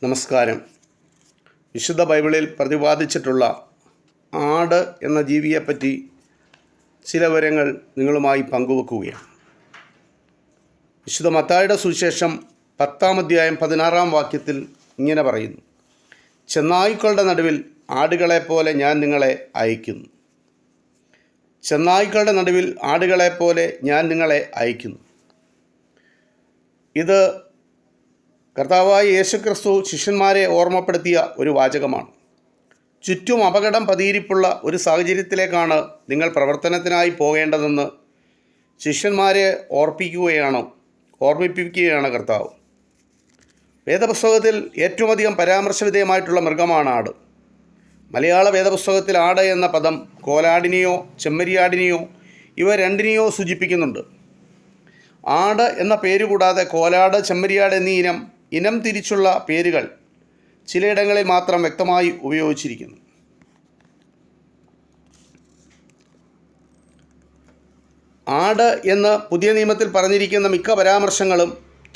നമസ്കാരം. വിശുദ്ധ ബൈബിളിൽ പ്രതിപാദിച്ചിട്ടുള്ള ആട് എന്ന ജീവിയെപ്പറ്റി ചില വിവരങ്ങൾ നിങ്ങളുമായി പങ്കുവെക്കുകയാണ്. വിശുദ്ധ മത്തായിയുടെ സുവിശേഷം 10-ാം അധ്യായം 16-ാം വാക്യത്തിൽ ഇങ്ങനെ പറയുന്നു: ചെന്നായ്ക്കളുടെ നടുവിൽ ആടുകളെപ്പോലെ ഞാൻ നിങ്ങളെ അയക്കുന്നു. ചെന്നായ്ക്കളുടെ നടുവിൽ ആടുകളെപ്പോലെ ഞാൻ നിങ്ങളെ അയക്കുന്നു. ഇത് കർത്താവായ യേശുക്രിസ്തു ശിഷ്യന്മാരെ ഓർമ്മപ്പെടുത്തിയ ഒരു വാചകമാണ്. ചുറ്റും അപകടം പതിയിരിപ്പുള്ള ഒരു സാഹചര്യത്തിലേക്കാണ് നിങ്ങൾ പ്രവർത്തനത്തിനായി പോകേണ്ടതെന്ന് ശിഷ്യന്മാരെ ഓർമ്മിപ്പിക്കുകയാണ് കർത്താവ്. വേദപുസ്തകത്തിൽ ഏറ്റവും അധികം പരാമർശവിധേയമായിട്ടുള്ള മൃഗമാണ് ആട്. മലയാള വേദപുസ്തകത്തിൽ ആട് എന്ന പദം കോലാടിനെയോ ചെമ്മരിയാടിനെയോ ഇവ രണ്ടിനെയോ സൂചിപ്പിക്കുന്നുണ്ട്. ആട് എന്ന പേര് കൂടാതെ കോലാട്, ചെമ്മരിയാട് എന്നീ ഇനം തിരിച്ചുള്ള പേരുകൾ ചിലയിടങ്ങളിൽ മാത്രം വ്യക്തമായി ഉപയോഗിച്ചിരിക്കുന്നു. ആട് എന്ന് പുതിയ നിയമത്തിൽ പറഞ്ഞിരിക്കുന്ന മിക്ക പരാമർശങ്ങളും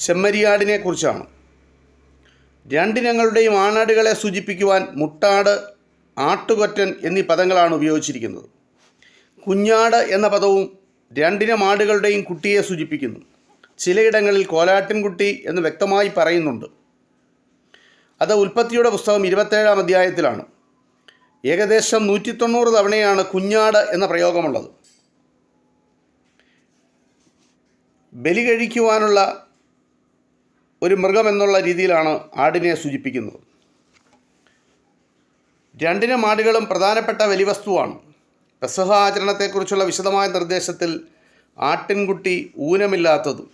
ചെമ്മരിയാടിനെ കുറിച്ചാണ്. രണ്ടിനങ്ങളുടെയും ആണാടുകളെ സൂചിപ്പിക്കുവാൻ മുട്ടാട്, ആട്ടുകൊറ്റൻ എന്നീ പദങ്ങളാണ് ഉപയോഗിച്ചിരിക്കുന്നത്. കുഞ്ഞാട് എന്ന പദവും രണ്ടിനം ആടുകളുടെയും കുട്ടിയെ സൂചിപ്പിക്കുന്നു. ചിലയിടങ്ങളിൽ കോലാട്ടിൻകുട്ടി എന്ന് വ്യക്തമായി പറയുന്നുണ്ട്. അത് ഉൽപ്പത്തിയുടെ പുസ്തകം 27-ാം അധ്യായത്തിലാണ്. ഏകദേശം 190 തവണയാണ് കുഞ്ഞാട് എന്ന പ്രയോഗമുള്ളത്. ബലി കഴിക്കുവാനുള്ള ഒരു മൃഗമെന്നുള്ള രീതിയിലാണ് ആടിനെ സൂചിപ്പിക്കുന്നത്. രണ്ടിനം ആടുകളും പ്രധാനപ്പെട്ട ബലിവസ്തുവാണ്. പെസഹ ആചരണത്തെക്കുറിച്ചുള്ള വിശദമായ നിർദ്ദേശത്തിൽ ആട്ടിൻകുട്ടി ഊനമില്ലാത്തതും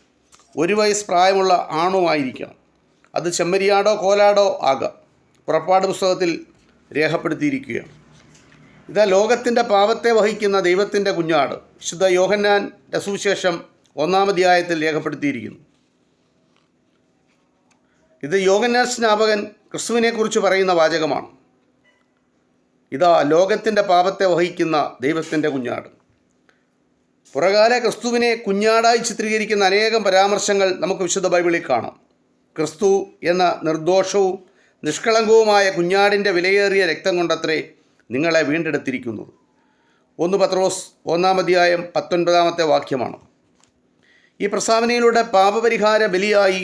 1 വയസ്സ് പ്രായമുള്ള ആണുമായിരിക്കണം. അത് ചെമ്മരിയാടോ കോലാടോ ആകാം. പുറപ്പാട് പുസ്തകത്തിൽ രേഖപ്പെടുത്തിയിരിക്കുകയാണ്. ഇതാ ലോകത്തിൻ്റെ പാപത്തെ വഹിക്കുന്ന ദൈവത്തിൻ്റെ കുഞ്ഞാട്. വിശുദ്ധ യോഹന്നാൻ്റെ സുവിശേഷം 1-ാം അധ്യായത്തിൽ രേഖപ്പെടുത്തിയിരിക്കുന്നു. ഇത് യോഹന്നാൻ സ്നാപകൻ ക്രിസ്തുവിനെക്കുറിച്ച് പറയുന്ന വാചകമാണ്. ഇതാ ലോകത്തിൻ്റെ പാപത്തെ വഹിക്കുന്ന ദൈവത്തിൻ്റെ കുഞ്ഞാട്. പുറകാല ക്രിസ്തുവിനെ കുഞ്ഞാടായി ചിത്രീകരിക്കുന്ന അനേകം പരാമർശങ്ങൾ നമുക്ക് വിശുദ്ധ ബൈബിളിൽ കാണാം. ക്രിസ്തു എന്ന നിർദോഷവും നിഷ്കളങ്കവുമായ കുഞ്ഞാടിൻ്റെ വിലയേറിയ രക്തം കൊണ്ടത്രേ നിങ്ങളെ വീണ്ടെടുത്തിരിക്കുന്നത്. 1 പത്രോസ് 1-ാം അധ്യായം 19-ാമത്തെ വാക്യമാണ്. ഈ പ്രസ്താവനയിലൂടെ പാപപരിഹാര ബലിയായി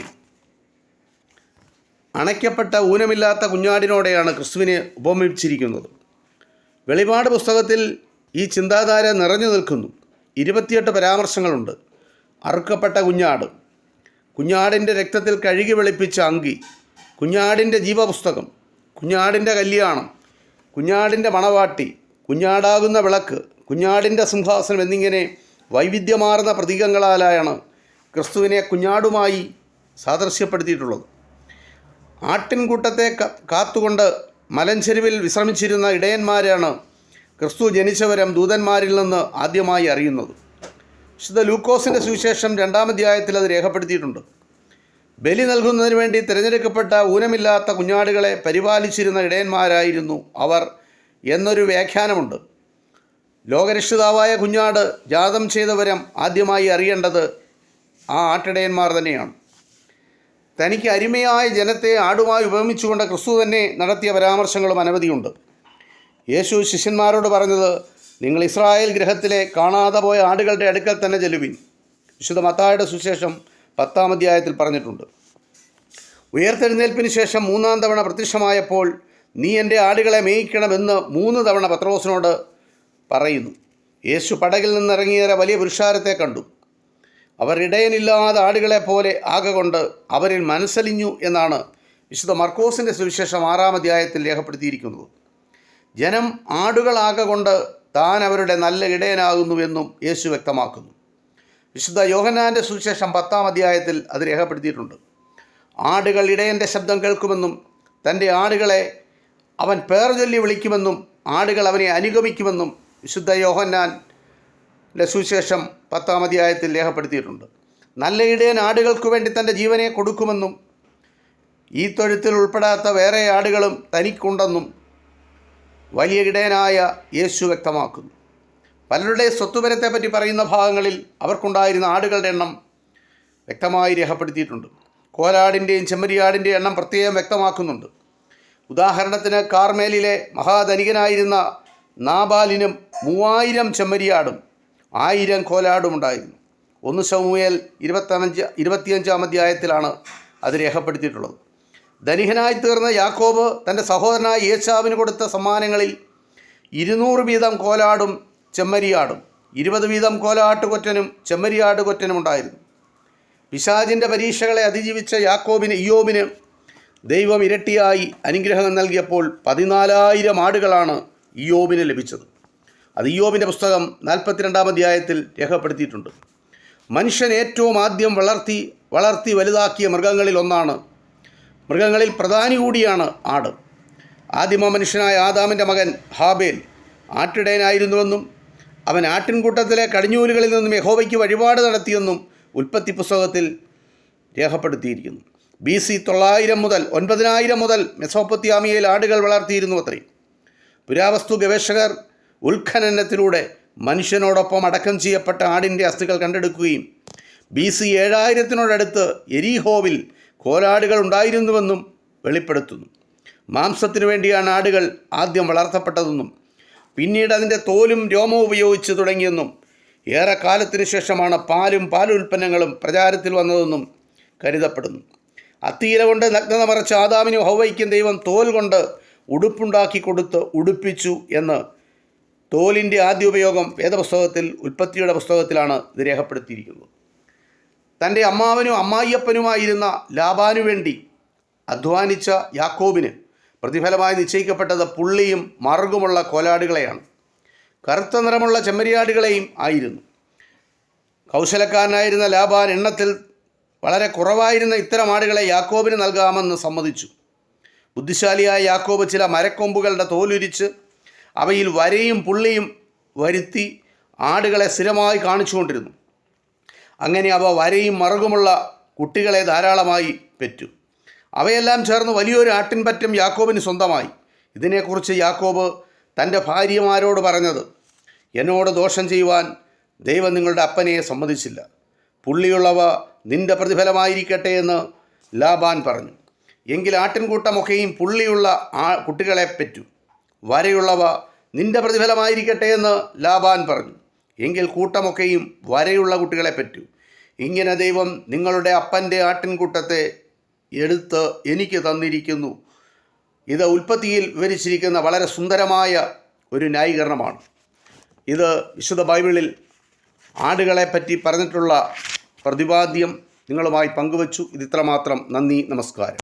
അണയ്ക്കപ്പെട്ട ഊനമില്ലാത്ത കുഞ്ഞാടിനോടെയാണ് ക്രിസ്തുവിനെ ഉപമിച്ചിരിക്കുന്നത്. വെളിപാട് പുസ്തകത്തിൽ ഈ ചിന്താധാര നിറഞ്ഞു നിൽക്കുന്നു. 28 പരാമർശങ്ങളുണ്ട്. അറുക്കപ്പെട്ട കുഞ്ഞാട്, കുഞ്ഞാടിൻ്റെ രക്തത്തിൽ കഴുകി വെളുപ്പിച്ച അങ്കി, കുഞ്ഞാടിൻ്റെ ജീവപുസ്തകം, കുഞ്ഞാടിൻ്റെ കല്യാണം, കുഞ്ഞാടിൻ്റെ മണവാട്ടി, കുഞ്ഞാടാകുന്ന വിളക്ക്, കുഞ്ഞാടിൻ്റെ സിംഹാസനം എന്നിങ്ങനെ വൈവിധ്യമാർന്ന പ്രതീകങ്ങളാലാണ് ക്രിസ്തുവിനെ കുഞ്ഞാടുമായി സാദൃശ്യപ്പെടുത്തിയിട്ടുള്ളത്. ആട്ടിൻകൂട്ടത്തെ കാത്തുകൊണ്ട് മലഞ്ചെരുവിൽ വിശ്രമിച്ചിരുന്ന ഇടയന്മാരാണ് ക്രിസ്തു ജനിച്ചവരം ദൂതന്മാരിൽ നിന്ന് ആദ്യമായി അറിയുന്നത്. വിശുദ്ധ ലൂക്കോസിൻ്റെ സുവിശേഷം 2-ാം അധ്യായത്തിൽ അത് രേഖപ്പെടുത്തിയിട്ടുണ്ട്. ബലി നൽകുന്നതിന് വേണ്ടി തിരഞ്ഞെടുക്കപ്പെട്ട ഊനമില്ലാത്ത കുഞ്ഞാടുകളെ പരിപാലിച്ചിരുന്ന ഇടയന്മാരായിരുന്നു അവർ എന്നൊരു വ്യാഖ്യാനമുണ്ട്. ലോകരക്ഷിതാവായ കുഞ്ഞാട് ജാതം ചെയ്തവരം ആദ്യമായി അറിയേണ്ടത് ആ ആട്ടിടയന്മാർ തന്നെയാണ്. തനിക്ക് അരുമയായ ജനത്തെ ആടുമായി ഉപമിച്ചുകൊണ്ട് ക്രിസ്തു തന്നെ നടത്തിയ പരാമർശങ്ങളും അനവധിയുണ്ട്. യേശു ശിഷ്യന്മാരോട് പറഞ്ഞത്, നിങ്ങൾ ഇസ്രായേൽ ഗൃഹത്തിലെ കാണാതെ പോയ ആടുകളുടെ അടുക്കൽ തന്നെ ചെല്ലുവിൻ. വിശുദ്ധ മത്തായിയുടെ സുവിശേഷം 10-ാം അധ്യായത്തിൽ പറഞ്ഞിട്ടുണ്ട്. ഉയർത്തെഴുന്നേൽപ്പിന് ശേഷം 3-ാം തവണ പ്രത്യക്ഷമായപ്പോൾ നീ എൻ്റെ ആടുകളെ മേയിക്കണമെന്ന് 3 തവണ പത്രോസിനോട് പറയുന്നു. യേശു പടകിൽ നിന്നിറങ്ങിയേറെ വലിയ പുരുഷാരത്തെ കണ്ടു. അവർ ഇടയനില്ലാതെ ആടുകളെപ്പോലെ ആകൊണ്ട് അവരിൽ മനസ്സലിഞ്ഞു എന്നാണ് വിശുദ്ധ മർക്കോസിൻ്റെ സുവിശേഷം 6-ാം അധ്യായത്തിൽ രേഖപ്പെടുത്തിയിരിക്കുന്നത്. ജനം ആടുകളാകൊണ്ട് താൻ അവരുടെ നല്ല ഇടയനാകുന്നുവെന്നും യേശു വ്യക്തമാക്കുന്നു. വിശുദ്ധ യോഹന്നാൻ്റെ സുവിശേഷം 10-ാം അധ്യായത്തിൽ അത് രേഖപ്പെടുത്തിയിട്ടുണ്ട്. ആടുകൾ ഇടയൻ്റെ ശബ്ദം കേൾക്കുമെന്നും തൻ്റെ ആടുകളെ അവൻ പേർ ചൊല്ലി വിളിക്കുമെന്നും ആടുകൾ അവനെ അനുഗമിക്കുമെന്നും വിശുദ്ധ യോഹന്നാൻ്റെ സുവിശേഷം 10-ാം അധ്യായത്തിൽ രേഖപ്പെടുത്തിയിട്ടുണ്ട്. നല്ല ഇടയൻ ആടുകൾക്ക് വേണ്ടി തൻ്റെ ജീവനെ കൊടുക്കുമെന്നും ഈ തൊഴുത്തിൽ ഉൾപ്പെടാത്ത വേറെ ആടുകളും തനിക്കുണ്ടെന്നും വലിയ ഇടയനായ യേശു വ്യക്തമാക്കുന്നു. പലരുടെ സ്വത്തുപരത്തെപ്പറ്റി പറയുന്ന ഭാഗങ്ങളിൽ അവർക്കുണ്ടായിരുന്ന ആടുകളുടെ എണ്ണം വ്യക്തമായി രേഖപ്പെടുത്തിയിട്ടുണ്ട്. കോലാടിൻ്റെയും ചെമ്മരിയാടിൻ്റെയും എണ്ണം പ്രത്യേകം വ്യക്തമാക്കുന്നുണ്ട്. ഉദാഹരണത്തിന് കാർമേലിലെ മഹാധനികനായിരുന്ന നാബാലിനും 3000 ചെമ്മരിയാടും 1000 കോലാടും ഉണ്ടായിരുന്നു. 1 ശമൂവേൽ 25-ാം അധ്യായത്തിലാണ് അത് രേഖപ്പെടുത്തിയിട്ടുള്ളത്. ധനികനായി തീർന്ന യാക്കോബ് തൻ്റെ സഹോദരനായ ഏശാവിന് കൊടുത്ത സമ്മാനങ്ങളിൽ 200 വീതം കോലാടും ചെമ്മരിയാടും 20 വീതം കോലാട്ടുകൊറ്റനും ചെമ്മരിയാടുകൊറ്റനും ഉണ്ടായിരുന്നു. പിശാചിൻ്റെ പരീക്ഷകളെ അതിജീവിച്ച ഇയ്യോബിന് ദൈവം ഇരട്ടിയായി അനുഗ്രഹം നൽകിയപ്പോൾ 14,000 ആടുകളാണ് ഇയ്യോബിന് ലഭിച്ചത്. അത് ഇയ്യോബിൻ്റെ പുസ്തകം 42-ാം അധ്യായത്തിൽ രേഖപ്പെടുത്തിയിട്ടുണ്ട്. മനുഷ്യൻ ഏറ്റവും ആദ്യം വളർത്തി വലുതാക്കിയ മൃഗങ്ങളിൽ പ്രധാനി കൂടിയാണ് ആട്. ആദിമ മനുഷ്യനായ ആദാമിൻ്റെ മകൻ ഹാബേൽ ആട്ടിടയനായിരുന്നുവെന്നും അവൻ ആട്ടിൻകൂട്ടത്തിലെ കടിഞ്ഞൂലുകളിൽ നിന്നും യഹോവയ്ക്ക് വഴിപാട് നടത്തിയെന്നും ഉൽപ്പത്തി പുസ്തകത്തിൽ രേഖപ്പെടുത്തിയിരിക്കുന്നു. BC 9,000 മുതൽ മെസോപ്പൊത്താമിയയിൽ ആടുകൾ വളർത്തിയിരുന്നു അത്രേ. പുരാവസ്തു ഗവേഷകർ ഉത്ഖനനത്തിലൂടെ മനുഷ്യനോടൊപ്പം അടക്കം ചെയ്യപ്പെട്ട ആടിൻ്റെ അസ്ഥികൾ കണ്ടെടുക്കുകയും BC 7000 എരീഹോവിൽ കോലാടുകൾ ഉണ്ടായിരുന്നുവെന്നും വെളിപ്പെടുത്തുന്നു. മാംസത്തിനു വേണ്ടിയാണ് ആടുകൾ ആദ്യം വളർത്തപ്പെട്ടതെന്നും പിന്നീട് അതിൻ്റെ തോലും രോമവും ഉപയോഗിച്ച് തുടങ്ങിയെന്നും ഏറെക്കാലത്തിന് ശേഷമാണ് പാലുൽപ്പന്നങ്ങളും പ്രചാരത്തിൽ വന്നതെന്നും കരുതപ്പെടുന്നു. അത്തിയില കൊണ്ട് നഗ്നത മറച്ച ആദാമിനും ഹൗവയ്ക്കും ദൈവം തോൽ കൊണ്ട് ഉടുപ്പുണ്ടാക്കി കൊടുത്ത് ഉടുപ്പിച്ചു എന്ന് തോലിൻ്റെ ആദ്യ ഉപയോഗം വേദപുസ്തകത്തിൽ ഉൽപ്പത്തിയുടെ പുസ്തകത്തിലാണ് ഇത് രേഖപ്പെടുത്തിയിരിക്കുന്നത്. തൻ്റെ അമ്മാവനും അമ്മായിയപ്പനുമായിരുന്ന ലാബാനു വേണ്ടി അധ്വാനിച്ച യാക്കോബിന് പ്രതിഫലമായി നിശ്ചയിക്കപ്പെട്ടത് പുള്ളിയും മറുകുമുള്ള കോലാടുകളെയാണ്. കറുത്ത നിറമുള്ള ചെമ്മരിയാടുകളെയും ആയിരുന്നു. കൗശലക്കാരനായിരുന്ന ലാബാൻ എണ്ണത്തിൽ വളരെ കുറവായിരുന്ന ഇത്തരം ആടുകളെ യാക്കോബിന് നൽകാമെന്ന് സമ്മതിച്ചു. ബുദ്ധിശാലിയായ യാക്കോബ് ചില മരക്കൊമ്പുകളുടെ തോലുരിച്ച് അവയിൽ വരയും പുള്ളിയും വരുത്തി ആടുകളെ സ്ഥിരമായി കാണിച്ചുകൊണ്ടിരുന്നു. അങ്ങനെ അവ വരയും മറുകുമുള്ള കുട്ടികളെ ധാരാളമായി പെറ്റു. അവയെല്ലാം ചേർന്ന് വലിയൊരു ആട്ടിൻപറ്റം യാക്കോബിന് സ്വന്തമായി. ഇതിനെക്കുറിച്ച് യാക്കോബ് തൻ്റെ ഭാര്യമാരോട് പറഞ്ഞത്, എന്നോട് ദോഷം ചെയ്യുവാൻ ദൈവം നിങ്ങളുടെ അപ്പനെ സമ്മതിച്ചില്ല. പുള്ളിയുള്ളവ നിൻ്റെ പ്രതിഫലമായിരിക്കട്ടെ എന്ന് ലാബാൻ പറഞ്ഞു. എങ്കിൽ ആട്ടിൻകൂട്ടമൊക്കെയും പുള്ളിയുള്ള കുട്ടികളെ പെറ്റു. വരയുള്ളവ നിൻ്റെ പ്രതിഫലമായിരിക്കട്ടെ എന്ന് ലാബാൻ പറഞ്ഞു. എങ്കിൽ കൂട്ടമൊക്കെയും വരയുള്ള കുട്ടികളെ പെറ്റു. ഇങ്ങനെ ദൈവം നിങ്ങളുടെ അപ്പൻ്റെ ആട്ടിൻകൂട്ടത്തെ എടുത്ത് എനിക്ക് തന്നിരിക്കുന്നു. ഇത് ഉൽപ്പത്തിയിൽ വിവരിച്ചിരിക്കുന്ന വളരെ സുന്ദരമായ ഒരു ന്യായീകരണമാണ്. ഇത് വിശുദ്ധ ബൈബിളിൽ ആടുകളെപ്പറ്റി പറഞ്ഞിട്ടുള്ള പ്രതിപാദ്യം നിങ്ങളുമായി പങ്കുവച്ചു. ഇത് ഇത്രമാത്രം. നന്ദി, നമസ്കാരം.